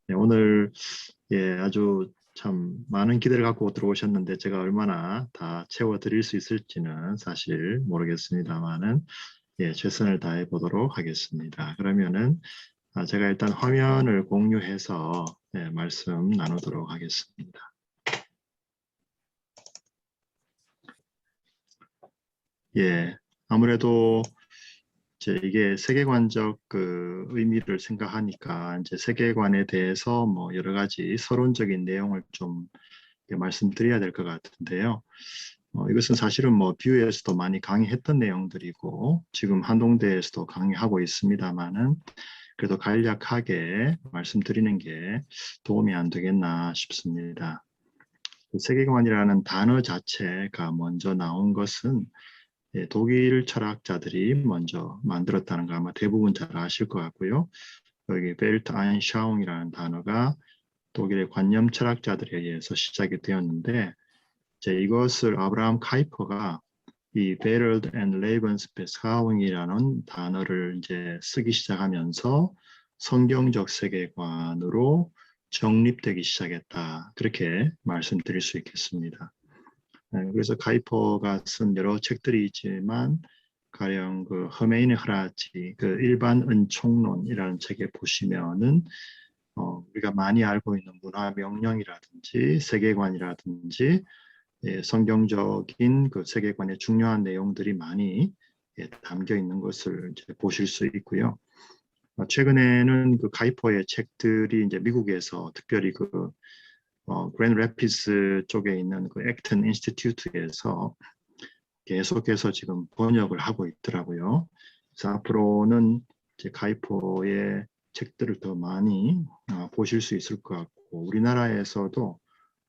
네, 오늘 아주 참 많은 기대를 갖고 들어오셨는데 제가 얼마나 다 채워드릴 수 있을지는 사실 모르겠습니다만은 최선을 다해 보도록 하겠습니다. 그러면은 제가 일단 화면을 공유해서 말씀 나누도록 하겠습니다. 아무래도 이게 세계관적 그 의미를 생각하니까 이제 세계관에 대해서 뭐 여러 가지 서론적인 내용을 좀 말씀드려야 될 것 같은데요. 이것은 사실은 뭐 뷰에서도 많이 강의했던 내용들이고 지금 한동대에서도 강의하고 있습니다만은 그래도 간략하게 말씀드리는 게 도움이 안 되겠나 싶습니다. 세계관이라는 단어 자체가 먼저 나온 것은 독일 철학자들이 먼저 만들었다는 거 아마 대부분 잘 아실 것 같고요. 여기 벨트 아인샤웅이라는 단어가 독일의 관념 철학자들에 의해서 시작이 되었는데 이것을 아브라함 카이퍼가 이 베럴드 앤 레이번스베스하웅이라는 단어를 이제 쓰기 시작하면서 성경적 세계관으로 정립되기 시작했다. 그렇게 말씀드릴 수 있겠습니다. 그래서 카이퍼가 쓴 여러 책들이 있지만 가령 그 허메이네 흐라치 그 일반 은총론이라는 책에 보시면은 우리가 많이 알고 있는 문화 명령이라든지 세계관이라든지 성경적인 그 세계관의 중요한 내용들이 많이 담겨 있는 것을 이제 보실 수 있고요. 최근에는 그 카이퍼의 책들이 이제 미국에서 특별히 그 그랜드 래피드 쪽에 있는 그 액튼 인스티튜트에서 계속해서 지금 번역을 하고 있더라고요. 그래서 앞으로는 이제 카이퍼의 책들을 더 많이 보실 수 있을 것 같고 우리나라에서도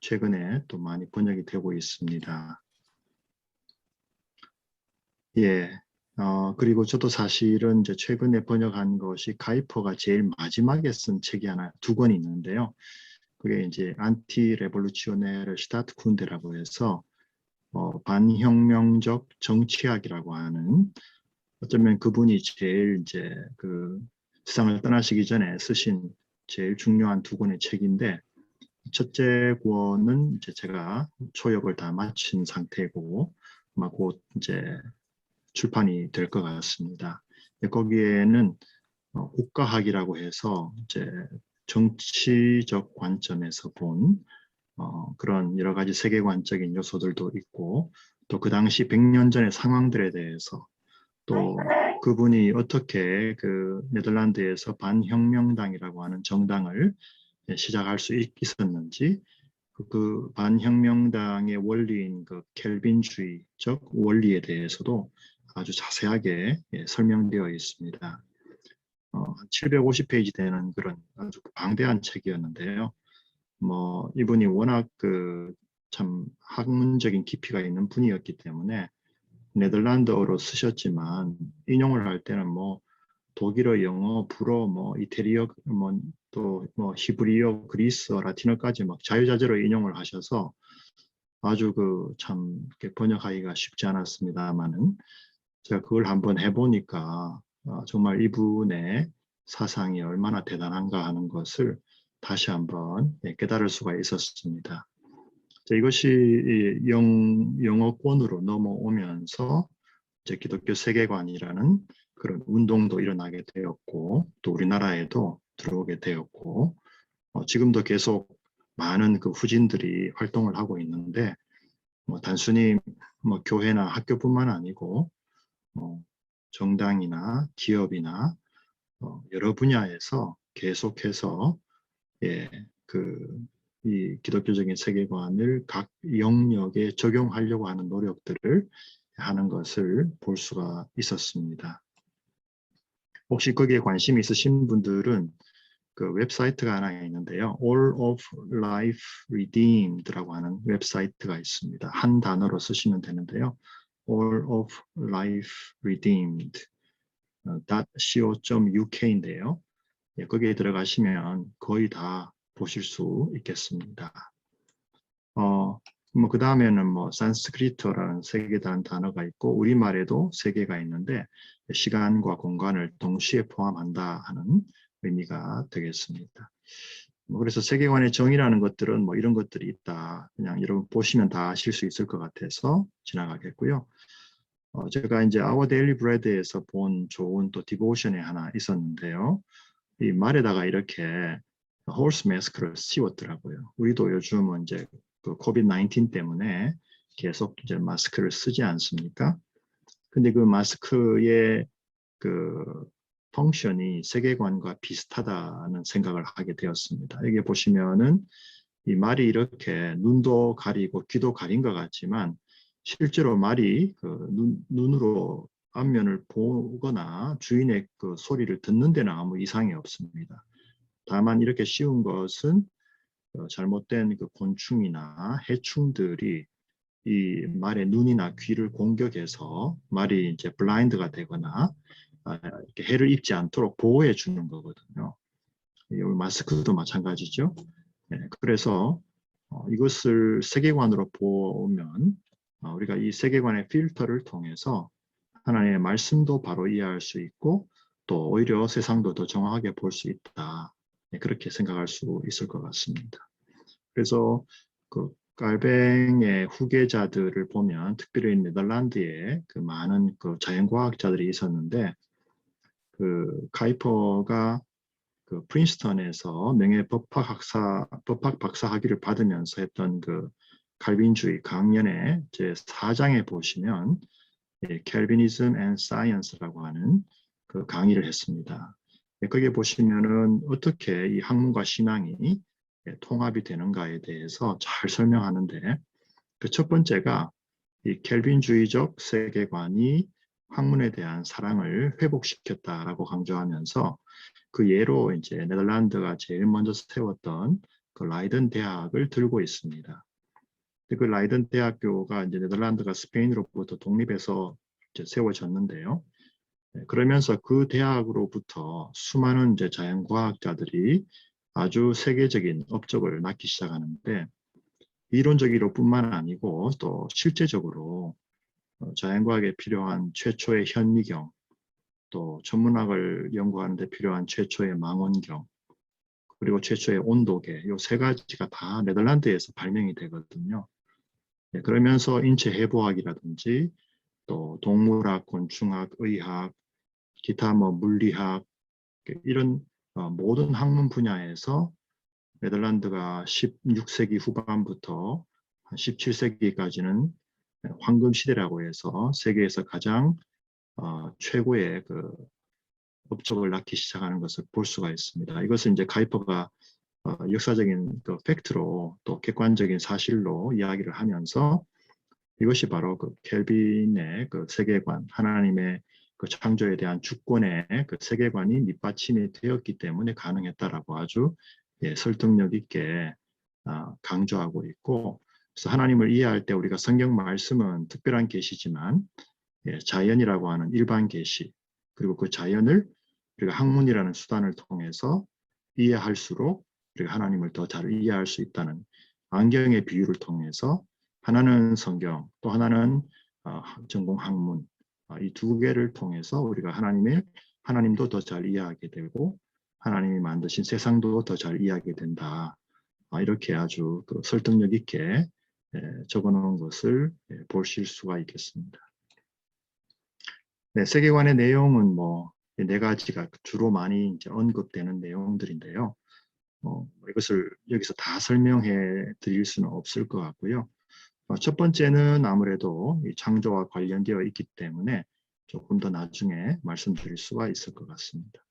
최근에 또 많이 번역이 되고 있습니다. 그리고 저도 사실은 이제 최근에 번역한 것이 카이퍼가 제일 마지막에 쓴 책이 두 권이 있는데요. 그게 이제 안티 레볼루치오네르 슈타트쿤데라고 해서 반혁명적 정치학이라고 하는 어쩌면 그분이 제일 이제 그 세상을 떠나시기 전에 쓰신 제일 중요한 두 권의 책인데 첫째 권은 이제 제가 초역을 다 마친 상태고 아마 곧 이제 출판이 될 것 같습니다. 거기에는 국가학이라고 해서 이제 정치적 관점에서 본 그런 여러 가지 세계관적인 요소들도 있고 또 그 당시 100년 전의 상황들에 대해서 또 그분이 어떻게 그 네덜란드에서 반혁명당이라고 하는 정당을 시작할 수 있었는지 그 반혁명당의 원리인 그 켈빈주의적 원리에 대해서도 아주 자세하게 설명되어 있습니다. 750페이지 되는 그런 아주 방대한 책이었는데요. 뭐 이분이 워낙 그 참 학문적인 깊이가 있는 분이었기 때문에 네덜란드어로 쓰셨지만 인용을 할 때는 뭐 독일어, 영어, 불어, 뭐 이태리어, 뭐 또 뭐 히브리어, 그리스어, 라틴어까지 막 자유자재로 인용을 하셔서 아주 그 참 번역하기가 쉽지 않았습니다만은 제가 그걸 한번 해보니까 정말 이분의 사상이 얼마나 대단한가 하는 것을 다시 한번 깨달을 수가 있었습니다. 이것이 영어권으로 넘어오면서 이제 기독교 세계관이라는 그런 운동도 일어나게 되었고 또 우리나라에도 들어오게 되었고 지금도 계속 많은 그 후진들이 활동을 하고 있는데 뭐 단순히 뭐 교회나 학교뿐만 아니고 정당이나 기업이나 여러 분야에서 계속해서 이 기독교적인 세계관을 각 영역에 적용하려고 하는 노력들을 하는 것을 볼 수가 있었습니다. 혹시 거기에 관심이 있으신 분들은 그 웹사이트가 하나 있는데요. All of Life Redeemed라고 하는 웹사이트가 있습니다. 한 단어로 쓰시면 되는데요. All of Life Redeemed .co.uk인데요. 거기에 들어가시면 거의 다 보실 수 있겠습니다. 뭐 그 다음에는 뭐 산스크리트어라는 세 개라는 단어가 있고 우리말에도 세 개가 있는데 시간과 공간을 동시에 포함한다 하는 의미가 되겠습니다. 그래서 세계관의 정의라는 것들은 뭐 이런 것들이 있다. 그냥 여러분 보시면 다 아실 수 있을 것 같아서 지나가겠고요. 제가 이제 Our Daily Bread에서 본 좋은 또 디보션이 하나 있었는데요. 이 말에다가 이렇게 홀스 마스크를 씌웠더라고요. 우리도 요즘은 이제 그 코비드-19 때문에 계속 이제 마스크를 쓰지 않습니까? 근데 그 마스크의 그 펑션이 세계관과 비슷하다는 생각을 하게 되었습니다. 여기 보시면은 이 말이 이렇게 눈도 가리고 귀도 가린 것 같지만 실제로 말이 그 눈으로 앞면을 보거나 주인의 그 소리를 듣는 데는 아무 이상이 없습니다. 다만 이렇게 씌운 것은 잘못된 그 곤충이나 해충들이 이 말의 눈이나 귀를 공격해서 말이 이제 블라인드가 되거나 이렇게 해를 입지 않도록 보호해 주는 거거든요. 여기 마스크도 마찬가지죠. 네, 그래서 이것을 세계관으로 보면 우리가 이 세계관의 필터를 통해서 하나님의 말씀도 바로 이해할 수 있고 또 오히려 세상도 더 정확하게 볼 수 있다. 네, 그렇게 생각할 수 있을 것 같습니다. 그래서 그 깔뱅의 후계자들을 보면 특별히 네덜란드에 그 많은 그 자연과학자들이 있었는데 그 카이퍼가 그 프린스턴에서 명예 법학 박사 학위를 받으면서 했던 그 칼빈주의 강연의 제 4장에 보시면 Calvinism and Science라고 하는 그 강의를 했습니다. 거기에 보시면은 어떻게 이 학문과 신앙이 통합이 되는가에 대해서 잘 설명하는데 그 첫 번째가 이 켈빈주의적 세계관이 학문에 대한 사랑을 회복시켰다라고 강조하면서 그 예로 이제 네덜란드가 제일 먼저 세웠던 그 라이든 대학을 들고 있습니다. 그 라이든 대학교가 이제 네덜란드가 스페인으로부터 독립해서 이제 세워졌는데요. 그러면서 그 대학으로부터 수많은 이제 자연과학자들이 아주 세계적인 업적을 낳기 시작하는데 이론적으로뿐만 아니고 또 실제적으로 자연과학에 필요한 최초의 현미경, 또 천문학을 연구하는 데 필요한 최초의 망원경, 그리고 최초의 온도계, 이 세 가지가 다 네덜란드에서 발명이 되거든요. 그러면서 인체 해부학이라든지 또 동물학, 곤충학, 의학, 기타 뭐 물리학 이런 모든 학문 분야에서 네덜란드가 16세기 후반부터 17세기까지는 황금 시대라고 해서 세계에서 가장 최고의 그 업적을 낳기 시작하는 것을 볼 수가 있습니다. 이것은 이제 가이퍼가 역사적인 그 팩트로 또 객관적인 사실로 이야기를 하면서 이것이 바로 그 켈빈의 그 세계관, 하나님의 그 창조에 대한 주권의 그 세계관이 밑받침이 되었기 때문에 가능했다라고 아주 설득력 있게 강조하고 있고, 그래서 하나님을 이해할 때 우리가 성경 말씀은 특별한 계시지만 자연이라고 하는 일반 계시, 그리고 그 자연을 우리가 학문이라는 수단을 통해서 이해할수록 우리가 하나님을 더 잘 이해할 수 있다는 안경의 비유를 통해서 하나는 성경, 또 하나는 전공 학문, 이 두 개를 통해서 우리가 하나님도 더 잘 이해하게 되고 하나님이 만드신 세상도 더 잘 이해하게 된다. 이렇게 아주 그 설득력 있게 적어놓은 것을 보실 수가 있겠습니다. 네, 세계관의 내용은 뭐 네 가지가 주로 많이 이제 언급되는 내용들인데요. 이것을 여기서 다 설명해 드릴 수는 없을 것 같고요. 첫 번째는 아무래도 이 창조와 관련되어 있기 때문에 조금 더 나중에 말씀드릴 수가 있을 것 같습니다.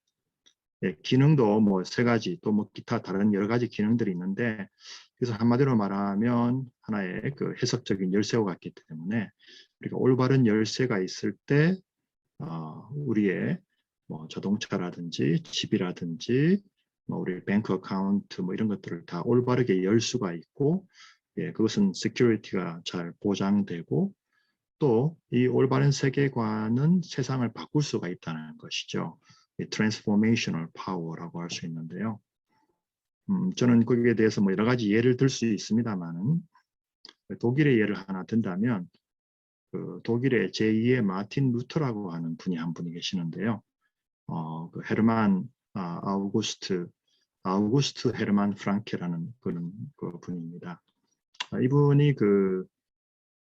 네, 기능도 뭐 세 가지 또 뭐 기타 다른 여러 가지 기능들이 있는데 그래서 한마디로 말하면 하나의 그 해석적인 열쇠와 같기 때문에 우리가 올바른 열쇠가 있을 때 우리의 뭐 자동차라든지 집이라든지 뭐 우리 뱅크 어카운트 뭐 이런 것들을 다 올바르게 열 수가 있고 그것은 시큐리티가 잘 보장되고 또 이 올바른 세계관은 세상을 바꿀 수가 있다는 것이죠. 트랜스포메이셔널 파워라고 할 수 있는데요. 저는 거기에 대해서 뭐 여러 가지 예를 들 수 있습니다만은 독일의 예를 하나 든다면 그 독일의 제2의 마틴 루터라고 하는 분이 한 분이 계시는데요. 그 헤르만 아우구스트 아우구스트 헤르만 프랑케라는 그런 그 분입니다. 이분이 그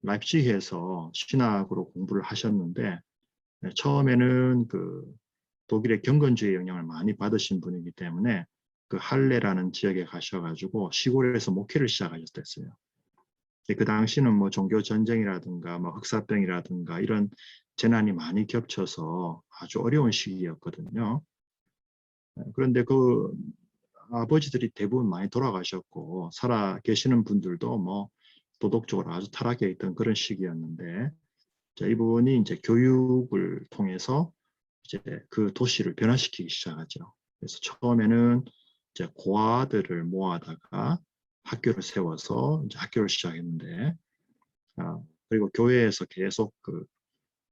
라입치히에서 신학으로 공부를 하셨는데 처음에는 그 독일의 경건주의 영향을 많이 받으신 분이기 때문에 그 할레라는 지역에 가셔가지고 시골에서 목회를 시작하셨댔어요. 그 당시는 뭐 종교 전쟁이라든가 뭐 흑사병이라든가 이런 재난이 많이 겹쳐서 아주 어려운 시기였거든요. 그런데 그 아버지들이 대부분 많이 돌아가셨고 살아 계시는 분들도 뭐 도덕적으로 아주 타락해 있던 그런 시기였는데 이분이 이제 교육을 통해서 이제 그 도시를 변화시키기 시작하죠. 그래서 처음에는 이제 고아들을 모아다가 학교를 세워서 이제 학교를 시작했는데 그리고 교회에서 계속 그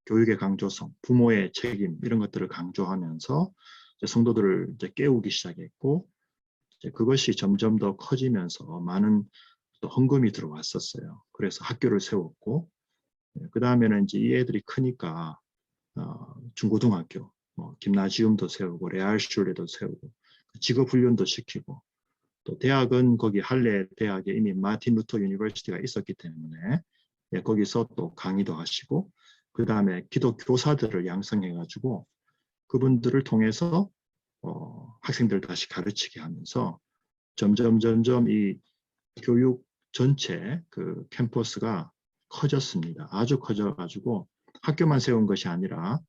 교육의 강조성, 부모의 책임 이런 것들을 강조하면서 이제 성도들을 이제 깨우기 시작했고 이제 그것이 점점 더 커지면서 많은 또 헌금이 들어왔었어요. 그래서 학교를 세웠고 그 다음에는 이제 이 애들이 크니까 중고등학교, 김나지움도 세우고 레알슐레도 세우고 직업훈련도 시키고 또 대학은 거기 할레 대학에 이미 마틴 루터 유니버시티가 있었기 때문에 거기서 또 강의도 하시고 그 다음에 기독 교사들을 양성해가지고 그분들을 통해서 학생들 다시 가르치게 하면서 점점 이 교육 전체 그 캠퍼스가 커졌습니다. 아주 커져가지고 학교만 세운 것이 아니라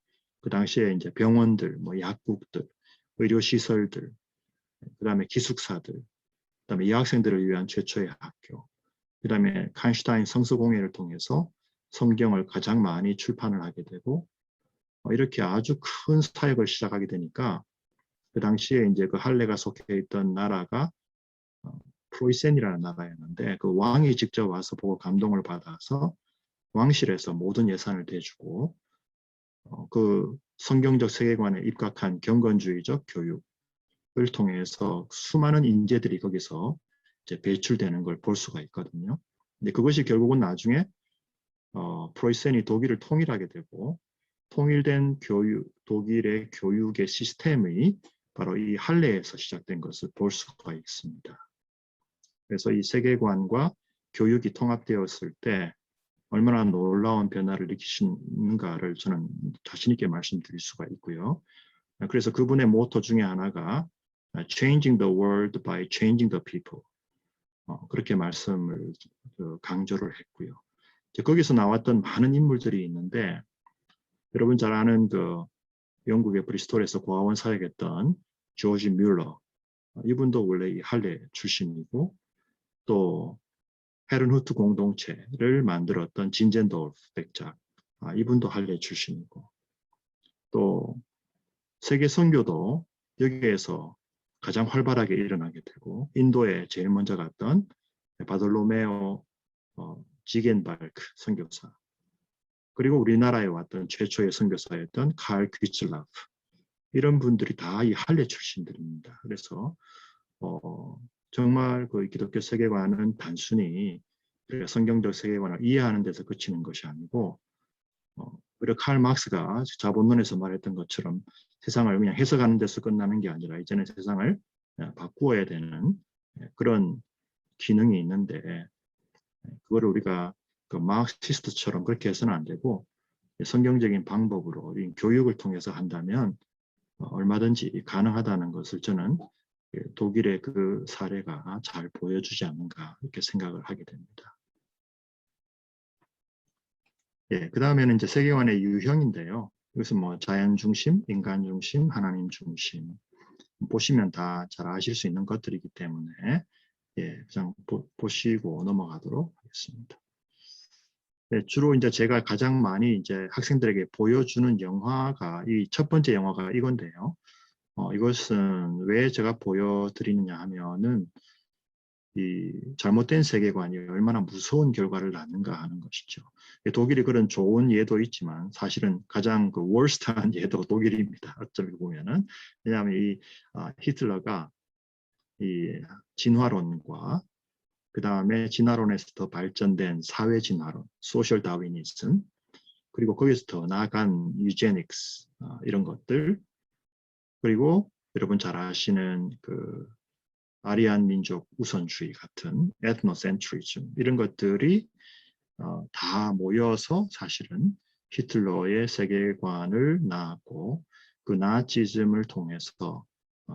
그 당시에 이제 병원들, 뭐 약국들, 의료시설들, 그 다음에 기숙사들, 그 다음에 여학생들을 위한 최초의 학교, 그 다음에 칸슈타인 성서공회를 통해서 성경을 가장 많이 출판을 하게 되고 이렇게 아주 큰 사역을 시작하게 되니까 그 당시에 이제 그 할레가 속해 있던 나라가 프로이센이라는 나라였는데 그 왕이 직접 와서 보고 감동을 받아서 왕실에서 모든 예산을 대주고 그 성경적 세계관에 입각한 경건주의적 교육을 통해서 수많은 인재들이 거기서 이제 배출되는 걸 볼 수가 있거든요. 근데 그것이 결국은 나중에 프로이센이 독일을 통일하게 되고 통일된 독일의 교육의 시스템이 바로 이 할레에서 시작된 것을 볼 수가 있습니다. 그래서 이 세계관과 교육이 통합되었을 때 얼마나 놀라운 변화를 일으키시는가를 저는 자신 있게 말씀드릴 수가 있고요. 그래서 그분의 모토 중에 하나가 Changing the world by changing the people. 그렇게 말씀을 강조를 했고요. 거기서 나왔던 많은 인물들이 있는데 여러분 잘 아는 그 영국의 브리스톨에서 고아원 사역했던 조지 뮬러 이분도 원래 이 할레 출신이고 또 헤른후트 공동체를 만들었던 진젠도르프 백작 이분도 할레 출신이고 또 세계 선교도 여기에서 가장 활발하게 일어나게 되고 인도에 제일 먼저 갔던 바돌로메오 지겐발크 선교사 그리고 우리나라에 왔던 최초의 선교사였던 칼 귀츠라프 이런 분들이 다 이 할레 출신들입니다. 그래서 정말 그 기독교 세계관은 단순히 성경적 세계관을 이해하는 데서 그치는 것이 아니고 오히려 칼 막스가 자본론에서 말했던 것처럼 세상을 그냥 해석하는 데서 끝나는 게 아니라 이제는 세상을 바꾸어야 되는 그런 기능이 있는데 그걸 우리가 그 마르크시스트처럼 그렇게 해서는 안 되고 성경적인 방법으로 교육을 통해서 한다면 얼마든지 가능하다는 것을 저는 독일의 그 사례가 잘 보여주지 않는가 이렇게 생각을 하게 됩니다. 그 다음에는 이제 세계관의 유형인데요. 이것은 뭐 자연 중심, 인간 중심, 하나님 중심 보시면 다 잘 아실 수 있는 것들이기 때문에 그냥 보시고 넘어가도록 하겠습니다. 주로 이제 제가 가장 많이 이제 학생들에게 보여주는 영화가 이 첫 번째 영화가 이건데요. 이것은 왜 제가 보여드리느냐 하면은 이 잘못된 세계관이 얼마나 무서운 결과를 낳는가 하는 것이죠. 독일이 그런 좋은 예도 있지만 사실은 가장 그 월스트한 예도 독일입니다. 어쩌면 보면은 왜냐하면 이 히틀러가 이 진화론과 그 다음에 진화론에서 더 발전된 사회 진화론, 소셜 다윈이즘 그리고 거기서 더 나아간 유제닉스 이런 것들 그리고 여러분 잘 아시는 그 아리안 민족 우선주의 같은 에트노센트리즘 이런 것들이 다 모여서 사실은 히틀러의 세계관을 낳았고 그 나치즘을 통해서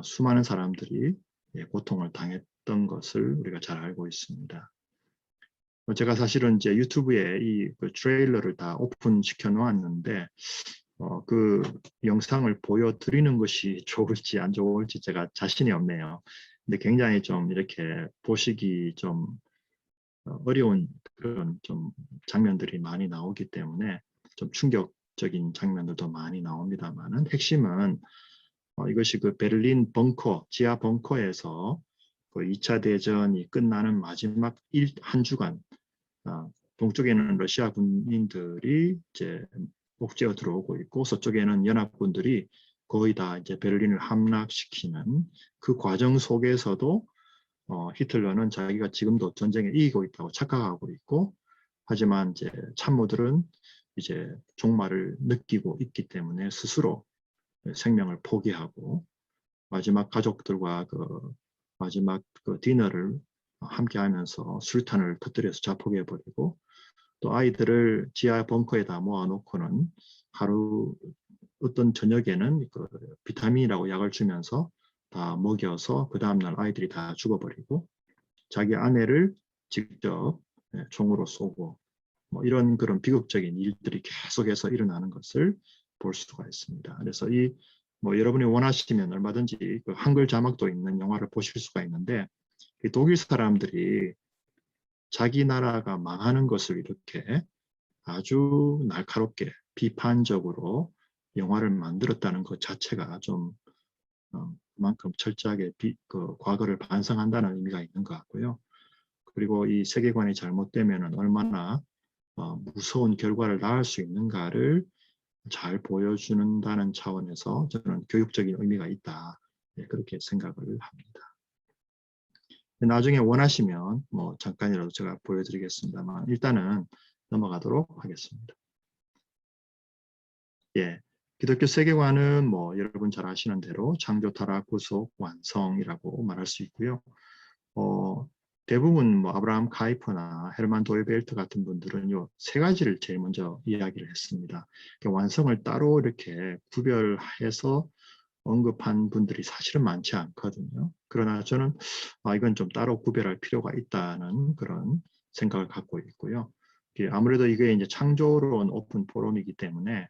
수많은 사람들이 고통을 당했던 것을 우리가 잘 알고 있습니다. 제가 사실은 이제 유튜브에 그 트레일러를 다 오픈시켜 놓았는데 그 영상을 보여드리는 것이 좋을지 안 좋을지 제가 자신이 없네요. 근데 굉장히 좀 이렇게 보시기 좀 어려운 그런 좀 장면들이 많이 나오기 때문에 좀 충격적인 장면들도 많이 나옵니다만은 핵심은 이것이 그 베를린 벙커, 지하 벙커에서 그 2차 대전이 끝나는 마지막 한 주간 동쪽에는 러시아 군인들이 이제 복제어 들어오고 있고 서쪽에는 연합군들이 거의 다 이제 베를린을 함락시키는 그 과정 속에서도 히틀러는 자기가 지금도 전쟁에 이기고 있다고 착각하고 있고 하지만 이제 참모들은 이제 종말을 느끼고 있기 때문에 스스로 생명을 포기하고 마지막 가족들과 그 마지막 그 디너를 함께 하면서 술탄을 터뜨려서 자폭해버리고 또 아이들을 지하 벙커에다 모아놓고는 하루 어떤 저녁에는 그 비타민이라고 약을 주면서 다 먹여서 그 다음날 아이들이 다 죽어버리고 자기 아내를 직접 총으로 쏘고 뭐 이런 그런 비극적인 일들이 계속해서 일어나는 것을 볼 수가 있습니다. 그래서 이 뭐 여러분이 원하시면 얼마든지 그 한글 자막도 있는 영화를 보실 수가 있는데 이 독일 사람들이 자기 나라가 망하는 것을 이렇게 아주 날카롭게 비판적으로 영화를 만들었다는 것 자체가 좀 그만큼 철저하게 그 과거를 반성한다는 의미가 있는 것 같고요. 그리고 이 세계관이 잘못되면 얼마나 무서운 결과를 낳을 수 있는가를 잘 보여주는다는 차원에서 저는 교육적인 의미가 있다. 그렇게 생각을 합니다. 나중에 원하시면 뭐 잠깐이라도 제가 보여드리겠습니다만 일단은 넘어가도록 하겠습니다. 예, 기독교 세계관은 뭐 여러분 잘 아시는 대로 창조, 타락, 구속, 완성이라고 말할 수 있고요. 대부분 뭐 아브라함 카이퍼나 헤르만 도이벨트 같은 분들은 요 세 가지를 제일 먼저 이야기를 했습니다. 완성을 따로 이렇게 구별해서 언급한 분들이 사실은 많지 않거든요. 그러나 저는 이건 좀 따로 구별할 필요가 있다는 그런 생각을 갖고 있고요. 아무래도 이게 이제 창조론 오픈 포럼이기 때문에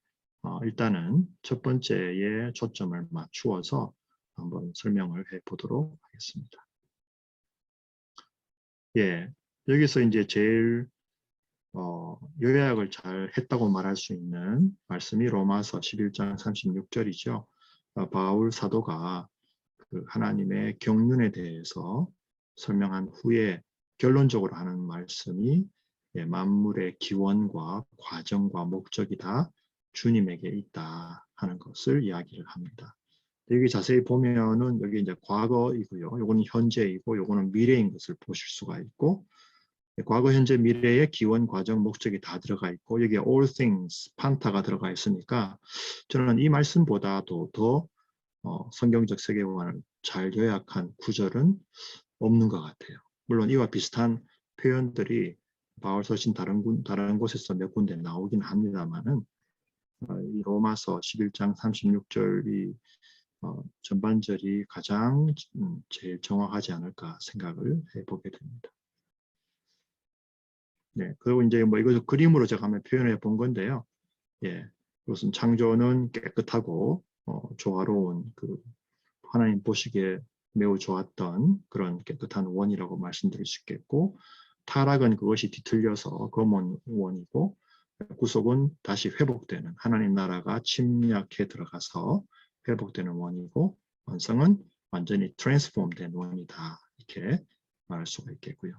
일단은 첫 번째에 초점을 맞추어서 한번 설명을 해 보도록 하겠습니다. 예, 여기서 이제 제일 요약을 잘 했다고 말할 수 있는 말씀이 로마서 11장 36절이죠. 바울 사도가 그 하나님의 경륜에 대해서 설명한 후에 결론적으로 하는 말씀이 만물의 기원과 과정과 목적이 다 주님에게 있다 하는 것을 이야기를 합니다. 여기 자세히 보면은 여기 이제 과거이고요. 요거는 현재이고 요거는 미래인 것을 보실 수가 있고 과거, 현재, 미래의 기원, 과정, 목적이 다 들어가 있고 여기에 all things, 판타가 들어가 있으니까 저는 이 말씀보다도 더 성경적 세계관을 잘 요약한 구절은 없는 것 같아요. 물론 이와 비슷한 표현들이 바울서신 다른 곳에서 몇 군데 나오긴 합니다만은 이 로마서 11장 36절이 전반절이 가장 제일 정확하지 않을까 생각을 해보게 됩니다. 네, 그리고 이제 뭐 이것을 그림으로 제가 한번 표현해 본 건데요. 예, 이것은 창조는 깨끗하고 조화로운 그 하나님 보시기에 매우 좋았던 그런 깨끗한 원이라고 말씀드릴 수 있겠고 타락은 그것이 뒤틀려서 검은 원이고 구속은 다시 회복되는 하나님 나라가 침략해 들어가서 회복되는 원이고 완성은 완전히 트랜스폼된 원이다 이렇게 말할 수가 있겠고요.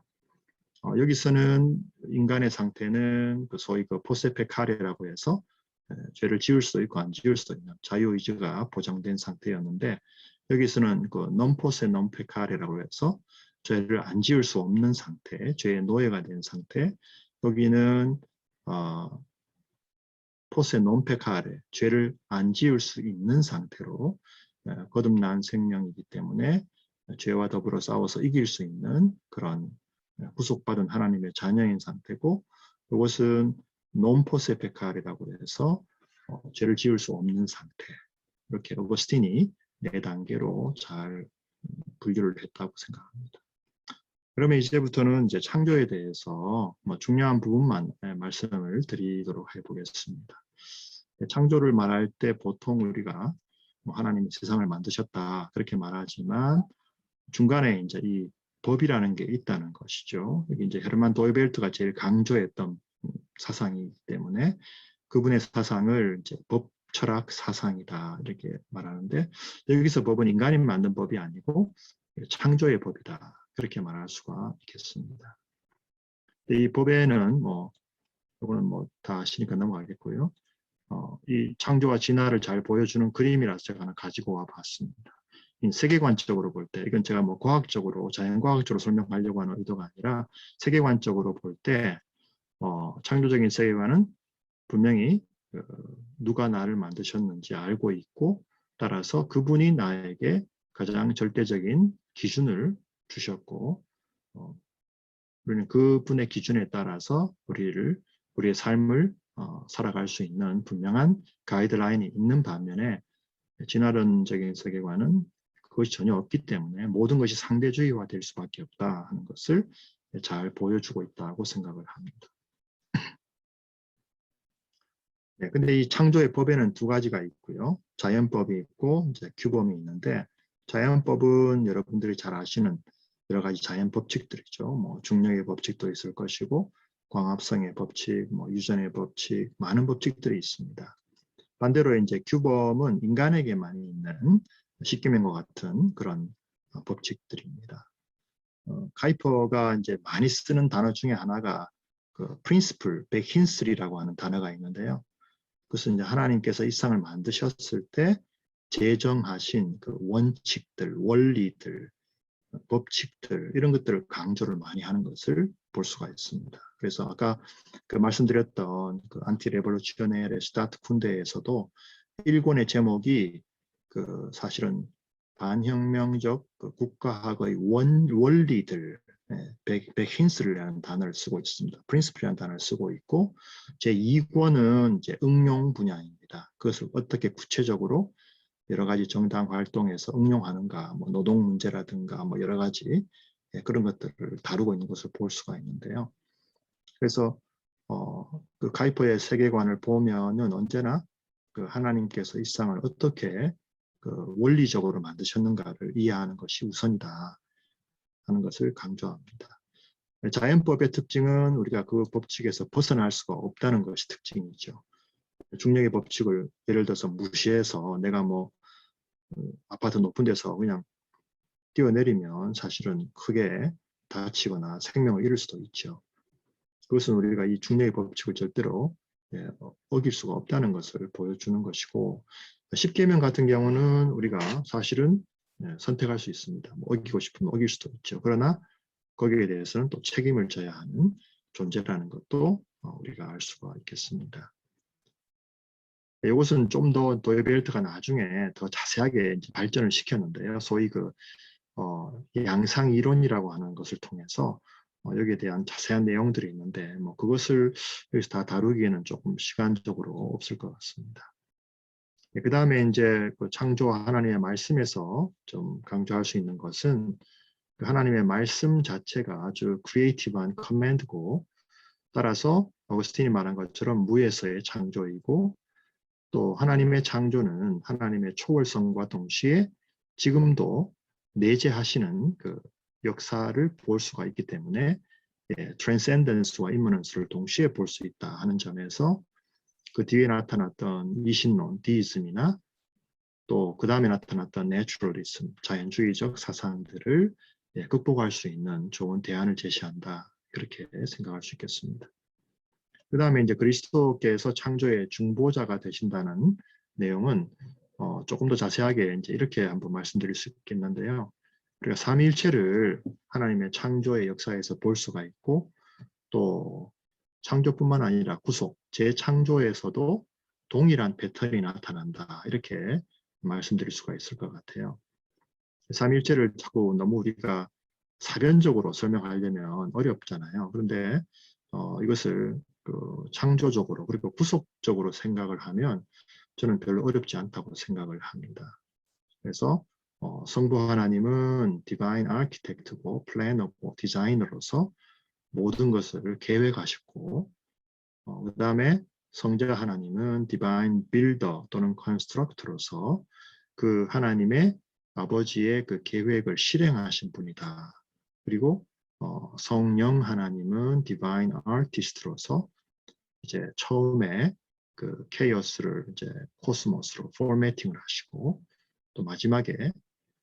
여기서는 인간의 상태는 그 소위 그 포세페카레라고 해서 죄를 지을 수도 있고 안 지을 수도 있는 자유의지가 보장된 상태였는데 여기서는 그 넘포세 넘페카레라고 해서 죄를 안 지을 수 없는 상태, 죄의 노예가 된 상태. 여기는 포세 넘페카레, 죄를 안 지을 수 있는 상태로 거듭난 생명이기 때문에 죄와 더불어 싸워서 이길 수 있는 그런 구속받은 하나님의 자녀인 상태고, 이것은 논포세 페카리라고 해서 죄를 지을 수 없는 상태. 이렇게 어거스틴이 4단계로 잘 분류를 했다고 생각합니다. 그러면 이제부터는 이제 창조에 대해서 중요한 부분만 말씀을 드리도록 해보겠습니다. 창조를 말할 때 보통 우리가 하나님이 세상을 만드셨다 그렇게 말하지만 중간에 이제 이 법이라는 게 있다는 것이죠. 여기 이제 헤르만 도이벨트가 제일 강조했던 사상이기 때문에 그분의 사상을 이제 법 철학 사상이다 이렇게 말하는데, 여기서 법은 인간이 만든 법이 아니고 창조의 법이다 그렇게 말할 수가 있겠습니다. 이 법에는 이거는 다 아시니까 넘어가겠고요. 이 창조와 진화를 잘 보여주는 그림이라서 제가 하나 가지고 와 봤습니다. 세계관적으로 볼 때, 이건 제가 과학적으로, 자연과학적으로 설명하려고 하는 의도가 아니라 세계관적으로 볼 때 창조적인 세계관은 분명히 누가 나를 만드셨는지 알고 있고, 따라서 그분이 나에게 가장 절대적인 기준을 주셨고, 우리는 그분의 기준에 따라서 우리의 삶을 살아갈 수 있는 분명한 가이드라인이 있는 반면에, 진화론적인 세계관은 그것이 전혀 없기 때문에 모든 것이 상대주의화 될 수밖에 없다 하는 것을 잘 보여주고 있다고 생각을 합니다. 네, 근데 이 창조의 법에는 2가지가 있고요. 자연법이 있고 이제 규범이 있는데, 자연법은 여러분들이 잘 아시는 여러 가지 자연 법칙들이죠. 중력의 법칙도 있을 것이고, 광합성의 법칙, 유전의 법칙, 많은 법칙들이 있습니다. 반대로 이제 규범은 인간에게만 있는 십계명과 같은 그런 법칙들입니다. 카이퍼가 이제 많이 쓰는 단어 중에 하나가 그 principle, 베힌슬이라고 하는 단어가 있는데요. 그것은 이제 하나님께서 이 세상을 만드셨을 때 제정하신 그 원칙들, 원리들, 법칙들 이런 것들을 강조를 많이 하는 것을 볼 수가 있습니다. 그래서 아까 그 말씀드렸던 그 안티레볼루치오네르 스타트 쿤데에서도 1권의 제목이 그 사실은 반혁명적 그 국가학의 원리들, 베힌스라는 단어를 쓰고 있습니다. 프린시플이라는 단어를 쓰고 있고, 제2권은 이제 응용 분야입니다. 그것을 어떻게 구체적으로 여러 가지 정당 활동에서 응용하는가, 노동 문제라든가 여러 가지 그런 것들을 다루고 있는 것을 볼 수가 있는데요. 그래서 그 카이퍼의 세계관을 보면은 언제나 그 하나님께서 이 세상을 어떻게 그 원리적으로 만드셨는가를 이해하는 것이 우선이다 하는 것을 강조합니다. 자연법의 특징은 우리가 그 법칙에서 벗어날 수가 없다는 것이 특징이죠. 중력의 법칙을 예를 들어서 무시해서 내가 아파트 높은 데서 그냥 뛰어내리면 사실은 크게 다치거나 생명을 잃을 수도 있죠. 그것은 우리가 이 중력의 법칙을 절대로 어길 수가 없다는 것을 보여주는 것이고, 십계명 같은 경우는 우리가 사실은 선택할 수 있습니다. 어기고 싶으면 어길 수도 있죠. 그러나 거기에 대해서는 또 책임을 져야 하는 존재라는 것도 우리가 알 수가 있겠습니다. 이것은 좀 더 도이벨트가 나중에 더 자세하게 이제 발전을 시켰는데요. 소위 그 양상 이론이라고 하는 것을 통해서 여기에 대한 자세한 내용들이 있는데 그것을 여기서 다 다루기에는 조금 시간적으로 없을 것 같습니다. 그 다음에 이제 그 창조 하나님의 말씀에서 좀 강조할 수 있는 것은 그 하나님의 말씀 자체가 아주 크리에이티브한 커맨드고, 따라서 어거스틴이 말한 것처럼 무에서의 창조이고, 또 하나님의 창조는 하나님의 초월성과 동시에 지금도 내재하시는 그 역사를 볼 수가 있기 때문에 트랜센던스와 임머넌스를 동시에 볼 수 있다 하는 점에서 그 뒤에 나타났던 이신론, 디이즘이나 또 그 다음에 나타났던 내추럴리즘, 자연주의적 사상들을 극복할 수 있는 좋은 대안을 제시한다, 그렇게 생각할 수 있겠습니다. 그 다음에 이제 그리스도께서 창조의 중보자가 되신다는 내용은 조금 더 자세하게 이제 이렇게 한번 말씀드릴 수 있겠는데요. 우리가 삼위일체를 하나님의 창조의 역사에서 볼 수가 있고, 또 창조뿐만 아니라 구속, 재창조에서도 동일한 패턴이 나타난다, 이렇게 말씀드릴 수가 있을 것 같아요. 삼위일체를 자꾸 너무 우리가 사변적으로 설명하려면 어렵잖아요. 그런데 이것을 그 창조적으로 그리고 구속적으로 생각을 하면 저는 별로 어렵지 않다고 생각을 합니다. 그래서 성부 하나님은 디바인 아키텍트고 플래너고 디자이너로서 모든 것을 계획하셨고 그 다음에 성자 하나님은 디바인 빌더 또는 컨스트럭트로서 그 하나님의 아버지의 그 계획을 실행하신 분이다. 그리고 성령 하나님은 디바인 아티스트로서 이제 처음에 그 케이오스를 이제 코스모스로 포매팅을 하시고 또 마지막에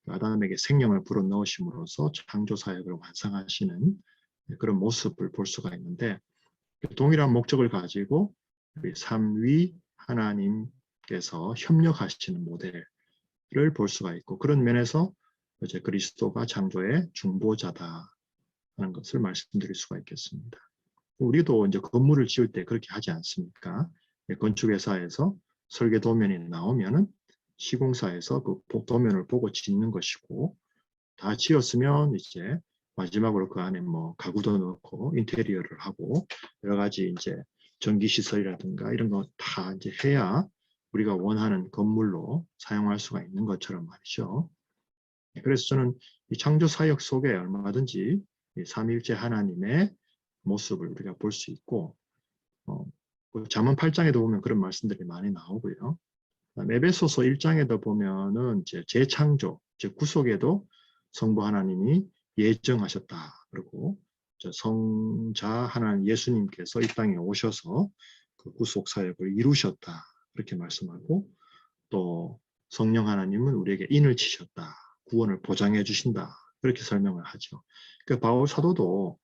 아담에게 생명을 불어넣으심으로써 창조 사역을 완성하시는 그런 모습을 볼 수가 있는데 동일한 목적을 가지고 우리 삼위 하나님께서 협력하시는 모델을 볼 수가 있고 그런 면에서 이제 그리스도가 창조의 중보자다 하는 것을 말씀드릴 수가 있겠습니다. 우리도 이제 건물을 지을 때 그렇게 하지 않습니까? 건축회사에서 설계 도면이 나오면은 시공사에서 그 도면을 보고 짓는 것이고 다 지었으면 이제 마지막으로 그 안에 뭐 가구도 넣고 인테리어를 하고 여러 가지 이제 전기 시설이라든가 이런 거 다 이제 해야 우리가 원하는 건물로 사용할 수가 있는 것처럼 말이죠. 그래서 저는 이 창조 사역 속에 얼마든지 이 삼위일체 하나님의 모습을 우리가 볼 수 있고 잠언 8장에도 보면 그런 말씀들이 많이 나오고요. 에베소서 1장에도 보면은 이제 재창조, 즉 구속에도 성부 하나님이 예정하셨다. 그리고 성자 하나님 예수님께서 이 땅에 오셔서 그 구속 사역을 이루셨다. 그렇게 말씀하고 또 성령 하나님은 우리에게 인을 치셨다. 구원을 보장해 주신다. 그렇게 설명을 하죠. 그 바울 사도도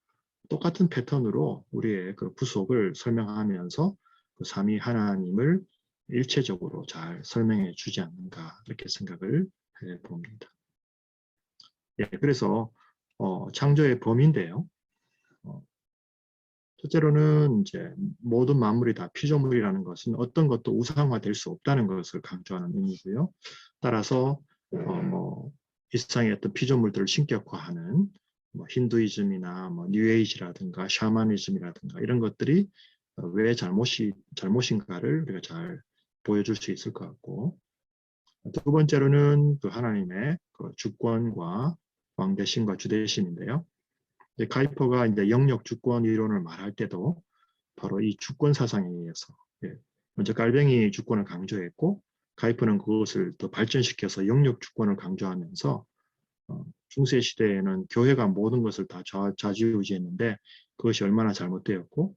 똑같은 패턴으로 우리의 그 구속을 설명하면서 그 삼위 하나님을 일체적으로 잘 설명해 주지 않는가 이렇게 생각을 해 봅니다. 예, 그래서 창조의 범위인데요. 첫째로는 이제 모든 만물이 다 피조물이라는 것은 어떤 것도 우상화될 수 없다는 것을 강조하는 의미고요. 따라서 이 세상의 어떤 피조물들을 신격화하는 뭐 힌두이즘이나 뭐 뉴에이지라든가 샤머니즘이라든가 이런 것들이 왜 잘못인가를 우리가 잘 보여줄 수 있을 것 같고 두 번째로는 그 하나님의 그 주권과 왕대심과 주대심인데요. 가이퍼가 이제 영역 주권 이론을 말할 때도 바로 이 주권 사상에 의해서 먼저 깔뱅이 주권을 강조했고 가이퍼는 그것을 더 발전시켜서 영역 주권을 강조하면서 중세 시대에는 교회가 모든 것을 다 좌지우지했는데 그것이 얼마나 잘못되었고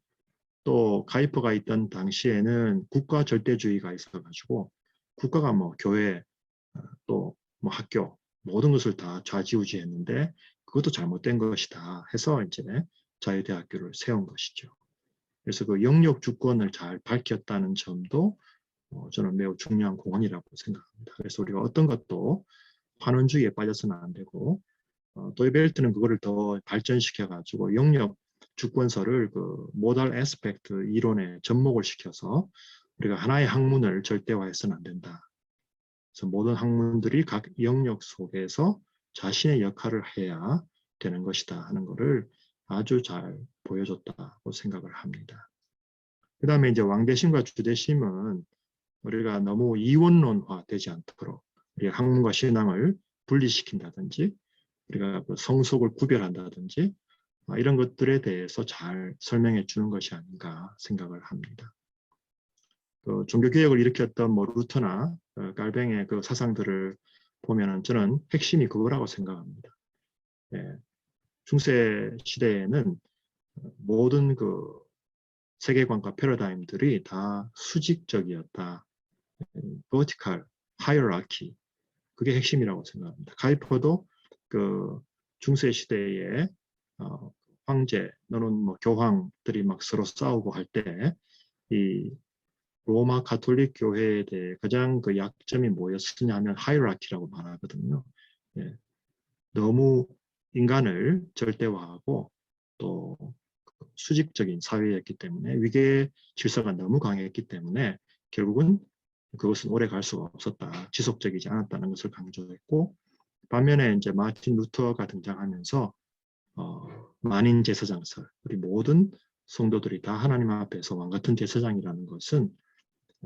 또 가이퍼가 있던 당시에는 국가 절대주의가 있어가지고 국가가 뭐 교회 또 뭐 학교 모든 것을 다 좌지우지했는데 그것도 잘못된 것이다 해서 이제 자유대학교를 세운 것이죠. 그래서 그 영역 주권을 잘 밝혔다는 점도 저는 매우 중요한 공헌이라고 생각합니다. 그래서 우리가 어떤 것도 환원주의에 빠져서는 안 되고 도이벨트는 그거를 더 발전시켜 가지고 영역 주권서를 그 모달 애스펙트 이론에 접목을 시켜서 우리가 하나의 학문을 절대화해서는 안 된다. 그래서 모든 학문들이 각 영역 속에서 자신의 역할을 해야 되는 것이다 하는 것을 아주 잘 보여줬다고 생각을 합니다. 그 다음에 이제 왕대심과 주대심은 우리가 너무 이원론화 되지 않도록 우리가 학문과 신앙을 분리시킨다든지 우리가 그 성속을 구별한다든지 이런 것들에 대해서 잘 설명해 주는 것이 아닌가 생각을 합니다. 그 종교개혁을 일으켰던 뭐 루터나 깔뱅의 그 사상들을 보면은 저는 핵심이 그거라고 생각합니다. 예, 중세 시대에는 모든 그 세계관과 패러다임들이 다 수직적이었다. vertical hierarchy 그게 핵심이라고 생각합니다. 가이퍼도 그 중세 시대에 황제 또는 뭐 교황들이 막 서로 싸우고 할 때 이 로마 가톨릭 교회에 대해 가장 그 약점이 뭐였느냐 하면 하이라키라고 말하거든요. 예, 너무 인간을 절대화하고 또 수직적인 사회였기 때문에 위계 질서가 너무 강했기 때문에 결국은 그것은 오래 갈 수가 없었다. 지속적이지 않았다는 것을 강조했고 반면에 이제 마틴 루터가 등장하면서 만인 제사장설, 우리 모든 성도들이 다 하나님 앞에서 왕 같은 제사장이라는 것은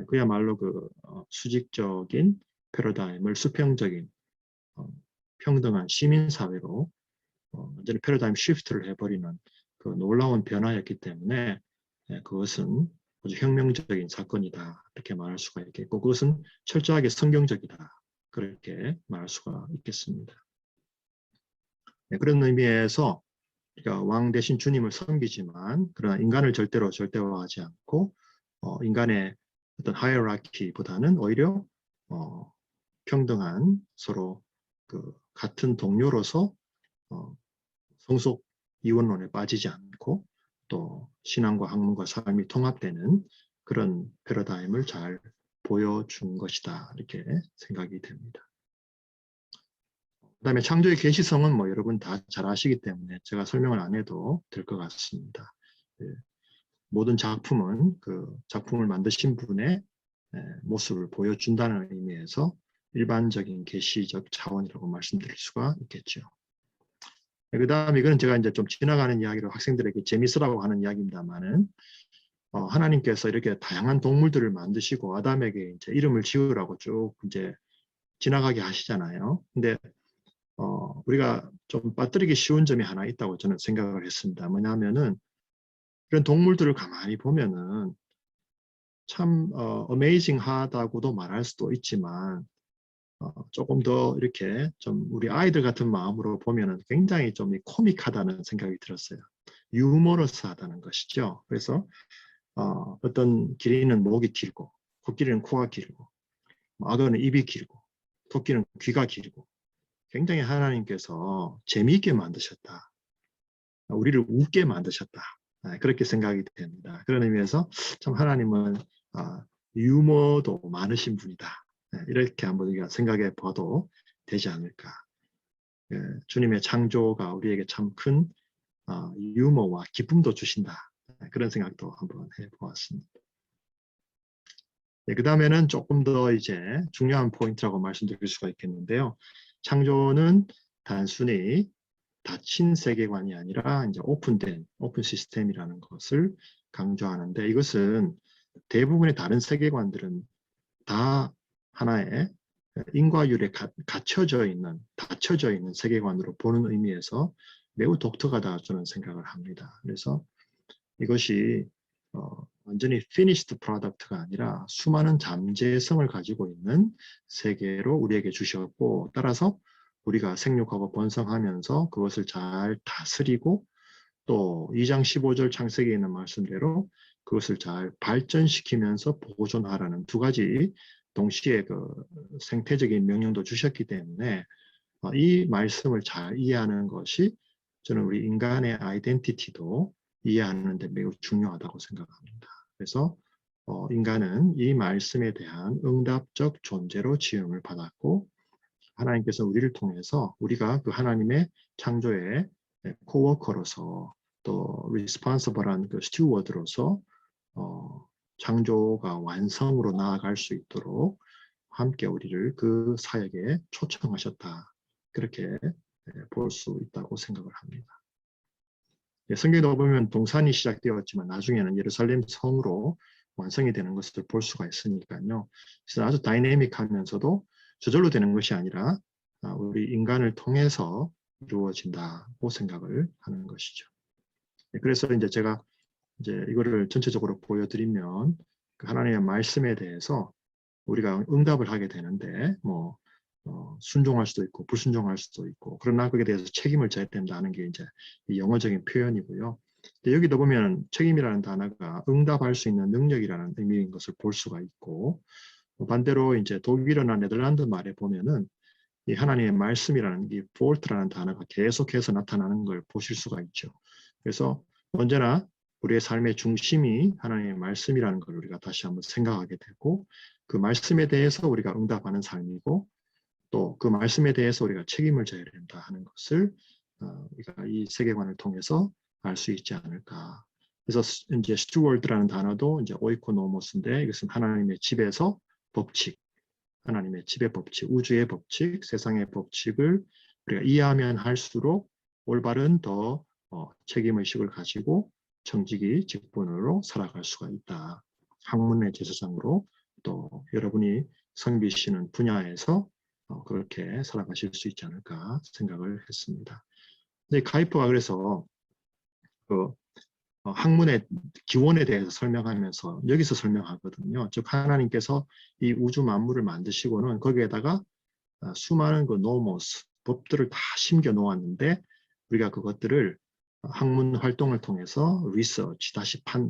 그야말로 그 수직적인 패러다임을 수평적인 평등한 시민 사회로 완전히 패러다임 시프트를 해버리는 그 놀라운 변화였기 때문에 그것은 아주 혁명적인 사건이다 이렇게 말할 수가 있겠고, 그것은 철저하게 성경적이다 그렇게 말할 수가 있겠습니다. 그런 의미에서 우리가 왕 대신 주님을 섬기지만 그러나 인간을 절대로 절대화하지 않고 인간의 어떤 하이어라키보다는 오히려 평등한 서로 그 같은 동료로서 성속 이원론에 빠지지 않고 또 신앙과 학문과 삶이 통합되는 그런 패러다임을 잘 보여준 것이다 이렇게 생각이 됩니다. 그 다음에 창조의 계시성은 뭐 여러분 다 잘 아시기 때문에 제가 설명을 안 해도 될 것 같습니다. 모든 작품은 그 작품을 만드신 분의 모습을 보여준다는 의미에서 일반적인 계시적 차원이라고 말씀드릴 수가 있겠죠. 그 다음에 이거는 제가 이제 좀 지나가는 이야기로 학생들에게 재밌으라고 하는 이야기입니다만은 하나님께서 이렇게 다양한 동물들을 만드시고 아담에게 이제 이름을 지으라고 쭉 이제 지나가게 하시잖아요. 근데 우리가 좀 빠뜨리기 쉬운 점이 하나 있다고 저는 생각을 했습니다. 뭐냐면은 이런 동물들을 가만히 보면은 참 어메이징하다고도 말할 수도 있지만 조금 더 이렇게 좀 우리 아이들 같은 마음으로 보면은 굉장히 좀 코믹하다는 생각이 들었어요. 유머러스하다는 것이죠. 그래서 어떤 기린은 목이 길고, 코끼리는 코가 길고, 악어는 입이 길고, 토끼는 귀가 길고, 굉장히 하나님께서 재미있게 만드셨다. 우리를 웃게 만드셨다. 그렇게 생각이 됩니다. 그런 의미에서 참 하나님은 유머도 많으신 분이다. 이렇게 한번 우리가 생각해 봐도 되지 않을까. 주님의 창조가 우리에게 참 큰 유머와 기쁨도 주신다. 그런 생각도 한번 해보았습니다. 그 다음에는 조금 더 이제 중요한 포인트라고 말씀드릴 수가 있겠는데요. 창조는 단순히 닫힌 세계관이 아니라 이제 오픈된 오픈 시스템이라는 것을 강조하는데, 이것은 대부분의 다른 세계관들은 다 하나의 인과율에 갇혀져 있는, 닫혀져 있는 세계관으로 보는 의미에서 매우 독특하다 저는 생각을 합니다. 그래서 이것이 완전히 finished product가 아니라 수많은 잠재성을 가지고 있는 세계로 우리에게 주셨고, 따라서 우리가 생육하고 번성하면서 그것을 잘 다스리고 또 2장 15절 창세기에 있는 말씀대로 그것을 잘 발전시키면서 보존하라는 두 가지 동시에 그 생태적인 명령도 주셨기 때문에 이 말씀을 잘 이해하는 것이 저는 우리 인간의 아이덴티티도 이해하는 데 매우 중요하다고 생각합니다. 그래서 인간은 이 말씀에 대한 응답적 존재로 지음을 받았고, 하나님께서 우리를 통해서 우리가 그 하나님의 창조의 코워커로서 또 리스폰서블한 그 스튜어드로서 창조가 완성으로 나아갈 수 있도록 함께 우리를 그 사역에 초청하셨다. 그렇게 볼 수 있다고 생각을 합니다. 성경에 보면 동산이 시작되었지만 나중에는 예루살렘 성으로 완성이 되는 것을 볼 수가 있으니까요. 그래서 아주 다이내믹하면서도 저절로 되는 것이 아니라 우리 인간을 통해서 이루어진다고 생각을 하는 것이죠. 그래서 이제 제가 이제 이거를 전체적으로 보여드리면 그 하나님의 말씀에 대해서 우리가 응답을 하게 되는데 뭐 순종할 수도 있고 불순종할 수도 있고, 그러나 그에 대해서 책임을 져야 된다는 게 이제 영어적인 표현이고요. 여기도 보면 책임이라는 단어가 응답할 수 있는 능력이라는 의미인 것을 볼 수가 있고, 반대로 이제 독일어나 네덜란드 말에 보면은 이 하나님의 말씀이라는 이 볼트라는 단어가 계속해서 나타나는 걸 보실 수가 있죠. 그래서 언제나 우리의 삶의 중심이 하나님의 말씀이라는 걸 우리가 다시 한번 생각하게 되고, 그 말씀에 대해서 우리가 응답하는 삶이고 또 그 말씀에 대해서 우리가 책임을 져야 된다 하는 것을 우리가 이 세계관을 통해서 알 수 있지 않을까. 그래서 이제 스튜어드라는 단어도 이제 오이코노모스인데, 이것은 하나님의 집에서 법칙, 하나님의 집의 법칙, 우주의 법칙, 세상의 법칙을 우리가 이해하면 할수록 올바른 더 책임의식을 가지고 청지기 직분으로 살아갈 수가 있다. 학문의 제사장으로 또 여러분이 섬기시는 분야에서 그렇게 살아가실 수 있지 않을까 생각을 했습니다. 근데 카이퍼가 그래서 그 학문의 기원에 대해서 설명하면서 여기서 설명하거든요. 즉 하나님께서 이 우주 만물을 만드시고는 거기에다가 수많은 그 노모스, 법들을 다 심겨 놓았는데 우리가 그것들을 학문 활동을 통해서 리서치,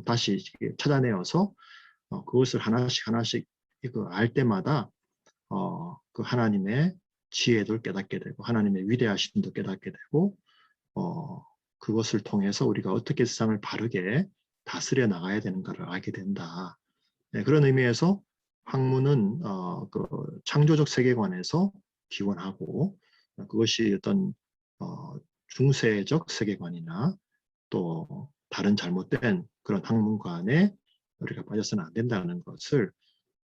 다시 찾아내어서 그것을 하나씩 알 때마다 그 하나님의 지혜도 깨닫게 되고 하나님의 위대하심도 깨닫게 되고 그것을 통해서 우리가 어떻게 세상을 바르게 다스려 나가야 되는가를 알게 된다. 네, 그런 의미에서 학문은 그 창조적 세계관에서 기원하고 그것이 어떤 중세적 세계관이나 또 다른 잘못된 그런 학문관에 우리가 빠져서는 안 된다는 것을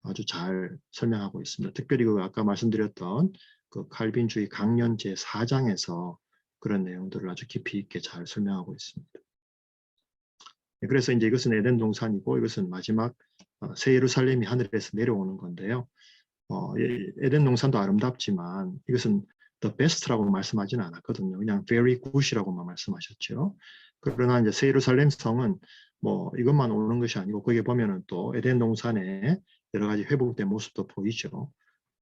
아주 잘 설명하고 있습니다. 특별히 그 아까 말씀드렸던 그 칼빈주의 강론 제4장에서 그런 내용들을 아주 깊이 있게 잘 설명하고 있습니다. 그래서 이제 이것은 에덴 동산이고 이것은 마지막 새 예루살렘이 하늘에서 내려오는 건데요. 에덴 동산도 아름답지만 이것은 the best라고 말씀하지는 않았거든요. 그냥 very good이라고만 말씀하셨죠. 그러나 이제 새 예루살렘 성은 뭐 이것만 오는 것이 아니고 거기에 보면은 또 에덴 동산에 여러 가지 회복된 모습도 보이죠.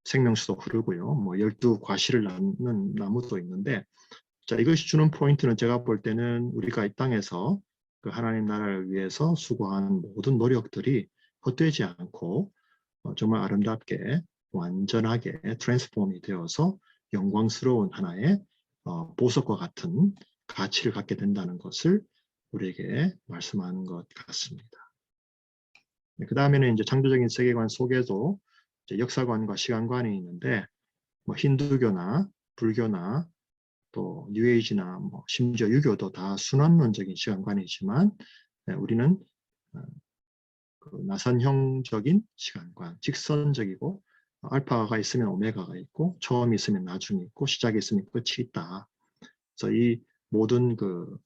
생명수도 흐르고요. 뭐 12과실을 낳는 나무도 있는데 자, 이것이 주는 포인트는 제가 볼 때는 우리가 이 땅에서 그 하나님 나라를 위해서 수고한 모든 노력들이 헛되지 않고 정말 아름답게 완전하게 트랜스폼이 되어서 영광스러운 하나의 보석과 같은 가치를 갖게 된다는 것을 우리에게 말씀하는 것 같습니다. 그 다음에는 이제 창조적인 세계관 속에도 이제 역사관과 시간관이 있는데 뭐 힌두교나 불교나 또 뉴에이지나 뭐 심지어 유교도 다 순환론적인 시간관이지만 우리는 그 나선형적인 시간관, 직선적이고 알파가 있으면 오메가가 있고 처음이 있으면 나중이 있고 시작이 있으면 끝이 있다. 그래서 이 모든 그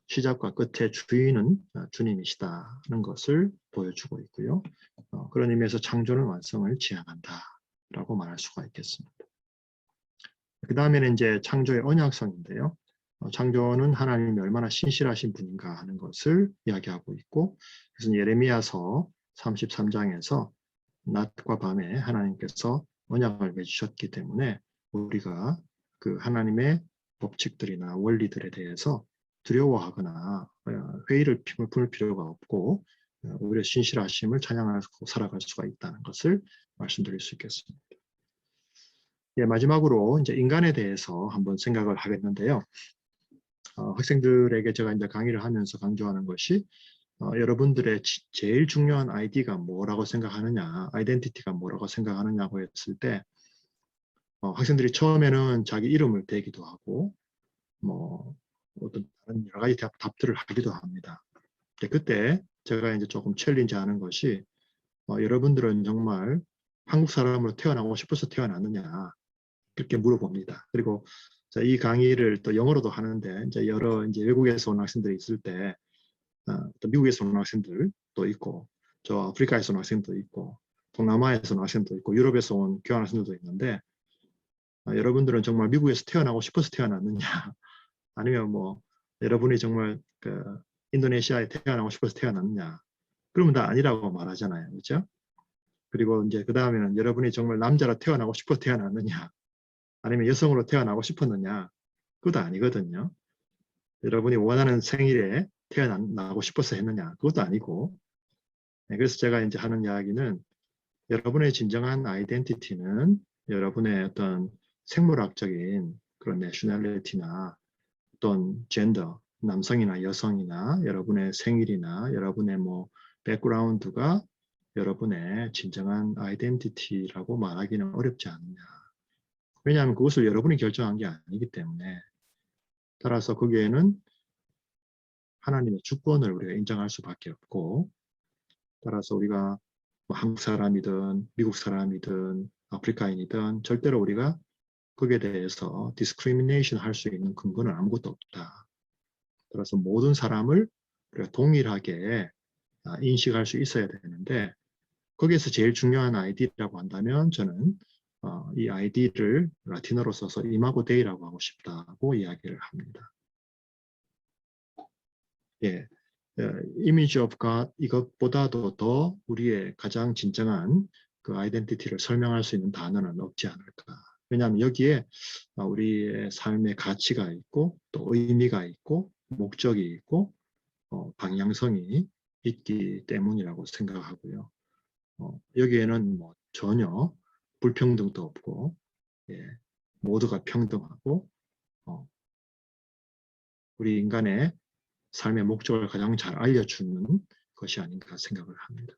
시작과 끝의 주인은 주님이시다는 것을 보여주고 있고요. 그런 의미에서 창조는 완성을 지향한다라고 말할 수가 있겠습니다. 그 다음에는 이제 창조의 언약성인데요. 창조는 하나님이 얼마나 신실하신 분인가 하는 것을 이야기하고 있고, 그래서 예레미야서 33장에서 낮과 밤에 하나님께서 언약을 맺으셨기 때문에 우리가 그 하나님의 법칙들이나 원리들에 대해서 두려워하거나 회의를 품을 필요가 없고 오히려 신실하심을 찬양하고 살아갈 수가 있다는 것을 말씀드릴 수 있겠습니다. 예, 마지막으로 이제 인간에 대해서 한번 생각을 하겠는데요. 학생들에게 제가 이제 강의를 하면서 강조하는 것이 여러분들의 제일 중요한 아이디가 뭐라고 생각하느냐, 아이덴티티가 뭐라고 생각하느냐고 했을 때 학생들이 처음에는 자기 이름을 대기도 하고 뭐 어떤 다른 여러 가지 답들을 하기도 합니다. 그때 제가 이제 조금 챌린지하는 것이 여러분들은 정말 한국 사람으로 태어나고 싶어서 태어났느냐 그렇게 물어봅니다. 그리고 이 강의를 또 영어로도 하는데 이제 여러 이제 외국에서 온 학생들이 있을 때 또 미국에서 온 학생들도 있고 저 아프리카에서 온 학생도 있고 동남아에서 온 학생도 있고 유럽에서 온 교환 학생들도 있는데 여러분들은 정말 미국에서 태어나고 싶어서 태어났느냐 아니면 뭐 여러분이 정말 그 인도네시아에 태어나고 싶어서 태어났느냐 그러면 다 아니라고 말하잖아요. 그렇죠? 그리고 이제 그 다음에는 여러분이 정말 남자로 태어나고 싶어서 태어났느냐 아니면 여성으로 태어나고 싶었느냐 그것도 아니거든요. 여러분이 원하는 생일에 태어나고 싶어서 했느냐 그것도 아니고 그래서 제가 이제 하는 이야기는 여러분의 진정한 아이덴티티는 여러분의 어떤 생물학적인 그런 내셔널리티나 어떤 젠더 남성이나 여성이나 여러분의 생일이나 여러분의 뭐 백그라운드가 여러분의 진정한 아이덴티티라고 말하기는 어렵지 않느냐. 왜냐하면 그것을 여러분이 결정한 게 아니기 때문에 따라서 거기에는 하나님의 주권을 우리가 인정할 수밖에 없고 따라서 우리가 뭐 한국 사람이든 미국 사람이든 아프리카인이든 절대로 우리가 거기에 대해서 discrimination 할 수 있는 근거는 아무것도 없다. 따라서 모든 사람을 우리가 동일하게 인식할 수 있어야 되는데 거기에서 제일 중요한 아이디라고 한다면 저는 이 아이디를 라틴어로 써서 이마고 데이라고 하고 싶다고 이야기를 합니다. 예, 이미지 오브 갓 이것보다도 더 우리의 가장 진정한 그 아이덴티티를 설명할 수 있는 단어는 없지 않을까. 왜냐하면 여기에 우리의 삶의 가치가 있고 또 의미가 있고 목적이 있고 방향성이 있기 때문이라고 생각하고요. 여기에는 뭐 전혀 불평등도 없고 예, 모두가 평등하고 우리 인간의 삶의 목적을 가장 잘 알려주는 것이 아닌가 생각을 합니다.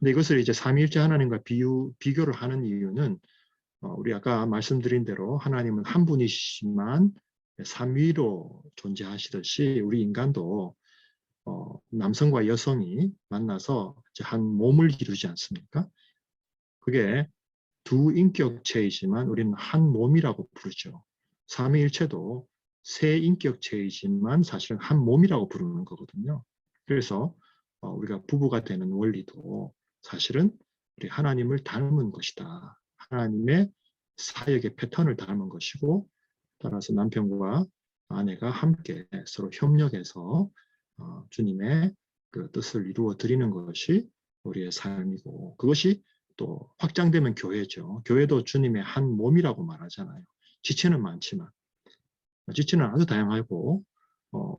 근데 이것을 이제 삼위일체 하나님과 비교를 하는 이유는 우리 아까 말씀드린 대로 하나님은 한 분이시지만 삼위로 존재하시듯이 우리 인간도 남성과 여성이 만나서 이제 한 몸을 이루지 않습니까? 그게 두 인격체이지만 우리는 한 몸이라고 부르죠. 삼위일체도 세 인격체이지만 사실은 한 몸이라고 부르는 거거든요. 그래서 우리가 부부가 되는 원리도 사실은 우리 하나님을 닮은 것이다. 하나님의 사역의 패턴을 닮은 것이고 따라서 남편과 아내가 함께 서로 협력해서 주님의 그 뜻을 이루어 드리는 것이 우리의 삶이고 그것이 또 확장되면 교회죠. 교회도 주님의 한 몸이라고 말하잖아요. 지체는 많지만 지체는 아주 다양하고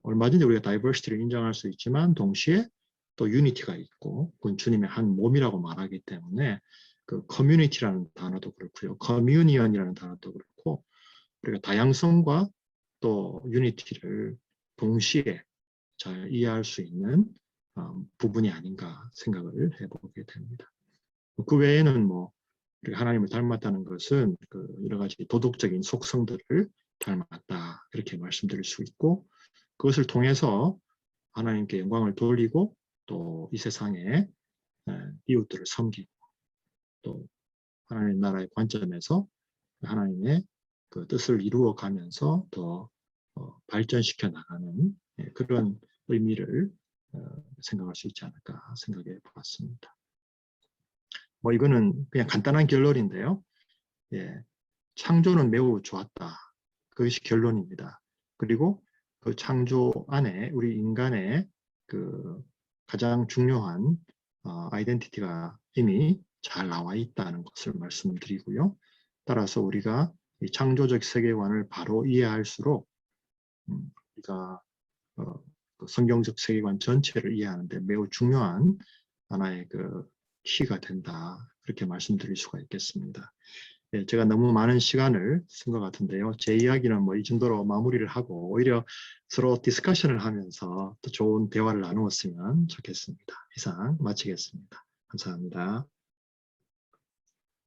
얼마든지 우리가 다이버시티를 인정할 수 있지만 동시에 또 유니티가 있고 그건 주님의 한 몸이라고 말하기 때문에 그 커뮤니티라는 단어도 그렇고요. 커뮤니언이라는 단어도 그렇고 우리가 다양성과 또 유니티를 동시에 잘 이해할 수 있는 부분이 아닌가 생각을 해보게 됩니다. 그 외에는 뭐 우리가 하나님을 닮았다는 것은 그 여러 가지 도덕적인 속성들을 닮았다 이렇게 말씀드릴 수 있고 그것을 통해서 하나님께 영광을 돌리고 또 이 세상에 이웃들을 섬기고 또 하나님 나라의 관점에서 하나님의 그 뜻을 이루어 가면서 더 발전시켜 나가는 그런 의미를 생각할 수 있지 않을까 생각해 보았습니다. 뭐 이거는 그냥 간단한 결론인데요. 예, 창조는 매우 좋았다. 그것이 결론입니다. 그리고 그 창조 안에 우리 인간의 그 가장 중요한 아이덴티티가 이미 잘 나와 있다는 것을 말씀드리고요. 따라서 우리가 이 창조적 세계관을 바로 이해할수록 우리가 그 성경적 세계관 전체를 이해하는데 매우 중요한 하나의 그 키가 된다. 그렇게 말씀드릴 수가 있겠습니다. 예, 제가 너무 많은 시간을 쓴 것 같은데요. 제 이야기는 뭐 이 정도로 마무리를 하고 오히려 서로 디스커션을 하면서 또 좋은 대화를 나누었으면 좋겠습니다. 이상 마치겠습니다. 감사합니다.